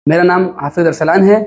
मेरा नाम हाफिज़ अरसलान है।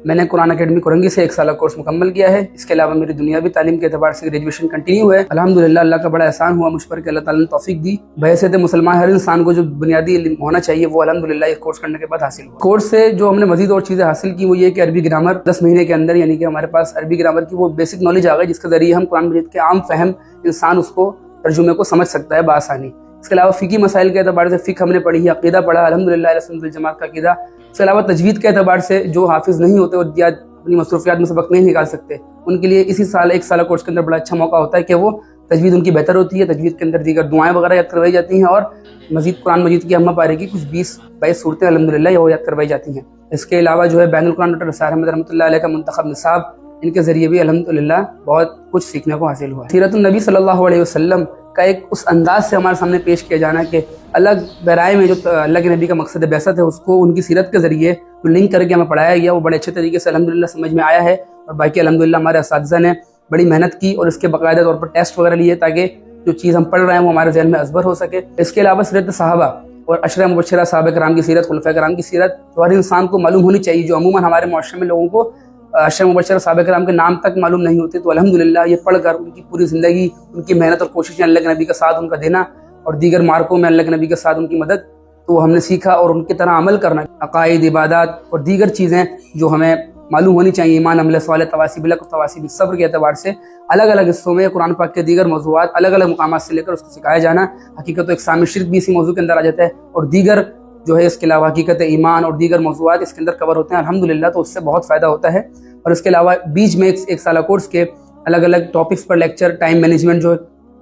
मैंने कुरान अकेडमी कुरंगी से 1 साल कोर्स मुकम्मल किया है। इसके अलावा मेरी दुनियावी तालीम के एतबार से ग्रेजुएशन कंटिन्यू है। अल्हम्दुलिल्लाह अल्लाह का बड़ा एहसान हुआ मुझ पर कि अल्लाह ताला ने तौफीक दी। बहैसियत मुसलमान हर इंसान को जो बुनियादी इल्म होना चाहिए वो अल्हम्दुलिल्लाह ये कोर्स करने के बाद हासिल हुआ। कोर्स से जो हमने मजीद और चीज़ें हासिल की वो ये कि अरबी ग्रामर 10 महीने के अंदर, यानी कि हमारे पास अरबी ग्रामर की वो बेसिक नॉलेज आ गई जिसके ज़रिए हम कुरान मजीद के आम फहम इंसान उसको तर्जुमे को समझ सकता है बआसानी। इसके अलावा फ़िकी मसाइल के एतबार से फ़िक हमने पढ़ी है, अक़ीदा पढ़ा अल्हम्दुलिल्लाह अहले सुन्नत वल जमात का अक़ीदा। इसके अलावा तजवीद के एतबार से जो हाफिज़ नहीं होते और या अपनी मसरूफियात में सबक नहीं निकाल सकते उनके लिए इसी साल 1 साल कोर्स के अंदर बड़ा अच्छा मौका होता है कि वो तजवीद उनकी बेहतर होती है। तजवीद के अंदर दीगर दुआएं वगैरह याद करवाई जाती हैं और मजीद कुरान मजीद की अम्मा पारे की कुछ 20-22 सूरतें अल्हम्दुलिल्लाह वो याद करवाई जाती हैं। इसके अलावा जो है बैनुल कुरान डॉक्टर रसार अहमद रहमतुल्लाह अलैह का मुंतखब निसाब, इनके ज़रिए भी अल्हम्दुलिल्लाह बहुत कुछ सीखने को हासिल हुआ। सीरतुन नबी सल्लल्लाहु अलैहि वसल्लम का एक उस अंदाज से हमारे सामने पेश किया जाना कि अलग बराए में जो अल्लाह के नबी का मकसद बेसत है उसको उनकी सीरत के ज़रिए जो लिंक करके हमें पढ़ाया गया वो बड़े अच्छे तरीके से अल्हम्दुलिल्लाह समझ में आया है। और बाकी अल्हम्दुलिल्लाह हमारे असातिज़ा ने बड़ी मेहनत की और इसके बाकायदा तौर पर टेस्ट वगैरह लिए ताकि जो चीज़ हम पढ़ रहे हैं वो हमारे ज़हन में अज़बर हो सके। इसके अलावा सीरत सहाबा और अशरा मुबश्शरा सहाबा कराम की सीरत, खुलफाए कराम की सीरत तो हर इंसान को मालूम होनी चाहिए। जो अमूमन हमारे मुआशरे में लोगों को अशरा मुबश्शरा सहाबा कराम के नाम तक मालूम नहीं होते, तो अल्हम्दुलिल्लाह ये पढ़कर उनकी पूरी ज़िंदगी, उनकी मेहनत और कोशिशें, अल्लाह के नबी का साथ उनका देना और दीगर मार्कों में अल्लाह के नबी के साथ उनकी मदद, तो हमने सीखा और उनकी तरह अमल करना, अकायद, इबादत और दीगर चीज़ें जो हमें मालूम होनी चाहिए, ईमान, अमल सालेह, तवासी बिलक, तवासी बिस्सब्र के एतबार से अलग अलग हिस्सों में कुरान पाक के दीगर मौज़ूआत अलग अलग मुकामात से लेकर उसको सिखाया जाना। हकीकत इक़साम शिर्क भी इसी मौजू के अंदर आ जाता है और दीगर जो है इसके अलावा हकीकत ईमान और दीगर मौज़ूआत इसके अंदर कवर होते हैं अल्हम्दुलिल्लाह, तो उससे बहुत फ़ायदा होता है। और इसके अलावा बीच में 1 साल कोर्स के अलग अलग टॉपिक्स पर लेक्चर, टाइम मैनेजमेंट जो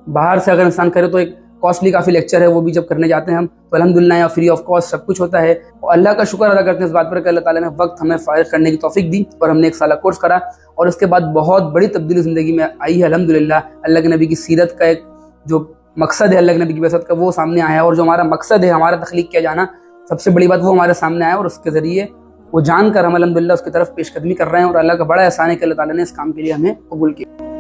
बाहर से अगर इंसान करे तो एक कॉस्टली काफ़ी लेक्चर है, वो भी जब करने जाते हैं हम तो अल्हम्दुलिल्लाह यहाँ फ्री ऑफ कॉस्ट सब कुछ होता है। और अल्लाह का शुक्र अदा करते हैं इस बात पर कि अल्लाह ताला ने वक्त हमें फ़ायदा करने की तौफीक दी और हमने 1 साल कोर्स करा और उसके बाद बहुत बड़ी तब्दीली ज़िंदगी में आई है अल्हम्दुलिल्लाह। अल्लाह के नबी की सीरत का एक जो मकसद है, अल्लाह के नबी की बेसत का, वो सामने आया और जो हमारा मकसद है, हमारा तख्लीक किया जाना, सबसे बड़ी बात वो हमारे सामने आया और उसके ज़रिए वो जानकर हम अल्हम्दुलिल्लाह उसकी तरफ पेशकदमी कर रहे हैं और अल्लाह का बड़ा एहसान है कि अल्लाह ताला ने इस काम के लिए हमें कबूल किया।